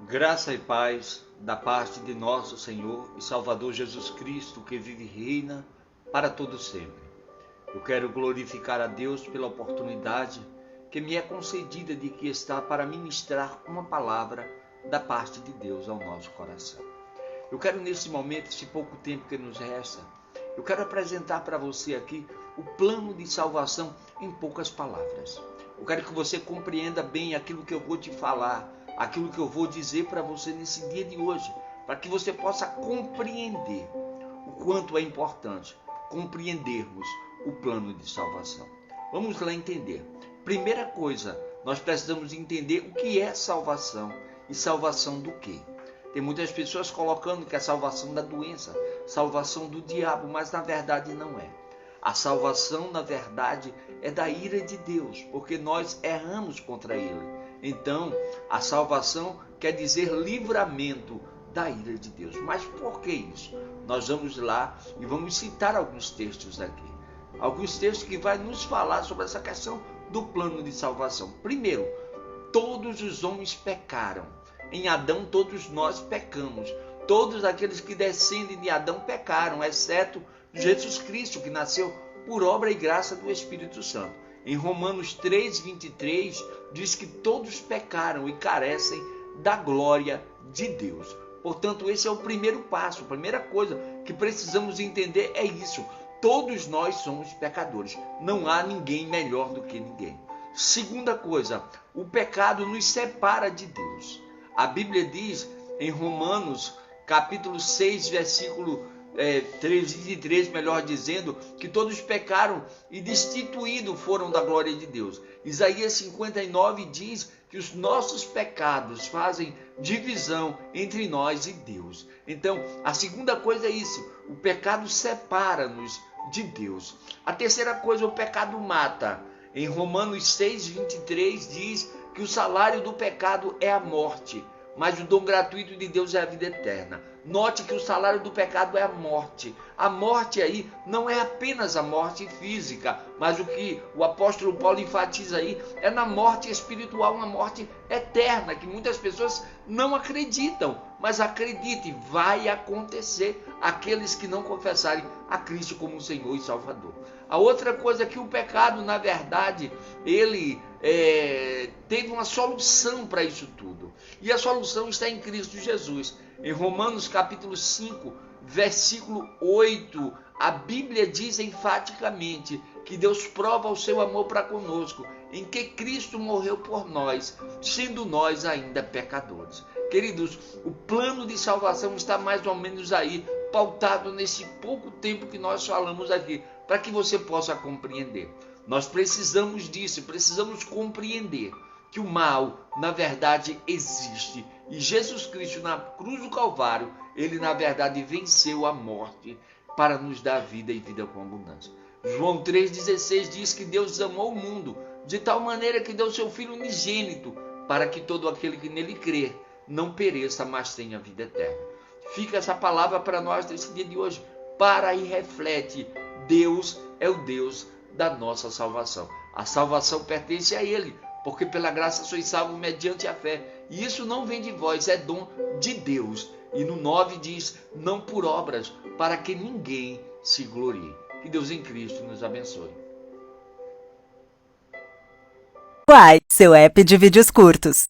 Graça e paz da parte de nosso Senhor e Salvador Jesus Cristo, que vive e reina para todo sempre. Eu quero glorificar a Deus pela oportunidade que me é concedida de que está para ministrar uma palavra da parte de Deus ao nosso coração. Eu quero nesse momento, esse pouco tempo que nos resta, eu quero apresentar para você aqui o plano de salvação em poucas palavras. Eu quero que você compreenda bem aquilo que eu vou te falar, aquilo que eu vou dizer para você nesse dia de hoje, para que você possa compreender o quanto é importante compreendermos o plano de salvação. Vamos lá entender. Primeira coisa, nós precisamos entender o que é salvação e salvação do quê? Tem muitas pessoas colocando que é salvação da doença, salvação do diabo, mas na verdade não é. A salvação, na verdade, é da ira de Deus, porque nós erramos contra Ele. Então, a salvação quer dizer livramento da ira de Deus. Mas por que isso? Nós vamos lá e vamos citar alguns textos aqui. Alguns textos que vai nos falar sobre essa questão do plano de salvação. Primeiro, todos os homens pecaram. Em Adão todos nós pecamos. Todos aqueles que descendem de Adão pecaram, exceto Jesus Cristo, que nasceu por obra e graça do Espírito Santo. Em Romanos 3:23 diz que todos pecaram e carecem da glória de Deus. Portanto, esse é o primeiro passo, a primeira coisa que precisamos entender é isso. Todos nós somos pecadores. Não há ninguém melhor do que ninguém. Segunda coisa, o pecado nos separa de Deus. A Bíblia diz em Romanos capítulo 6, versículo 23, melhor dizendo, que todos pecaram e destituídos foram da glória de Deus. Isaías 59 diz que os nossos pecados fazem divisão entre nós e Deus. Então, a segunda coisa é isso, o pecado separa-nos de Deus. A terceira coisa, o pecado mata. Em Romanos 6:23 diz que o salário do pecado é a morte, mas o dom gratuito de Deus é a vida eterna. Note que o salário do pecado é a morte. A morte aí não é apenas a morte física, mas o que o apóstolo Paulo enfatiza aí é na morte espiritual, uma morte eterna, que muitas pessoas não acreditam. Mas acredite, vai acontecer aqueles que não confessarem a Cristo como Senhor e Salvador. A outra coisa é que o pecado, na verdade, ele teve uma solução para isso tudo. E a solução está em Cristo Jesus. Em Romanos capítulo 5, versículo 8, a Bíblia diz enfaticamente que Deus prova o seu amor para conosco, em que Cristo morreu por nós, sendo nós ainda pecadores. Queridos, o plano de salvação está mais ou menos aí, pautado nesse pouco tempo que nós falamos aqui, para que você possa compreender. Nós precisamos disso, precisamos compreender que o mal, na verdade, existe. E Jesus Cristo, na cruz do Calvário, ele, na verdade, venceu a morte para nos dar vida e vida com abundância. João 3,16 diz que Deus amou o mundo de tal maneira que deu seu Filho unigênito para que todo aquele que nele crer não pereça, mas tenha vida eterna. Fica essa palavra para nós nesse dia de hoje. Para e reflete. Deus é o Deus da nossa salvação. A salvação pertence a Ele, porque pela graça sois salvos mediante a fé. E isso não vem de vós, é dom de Deus. E no 9 diz, não por obras, para que ninguém se glorie. Que Deus em Cristo nos abençoe. Uai, seu app de vídeos curtos.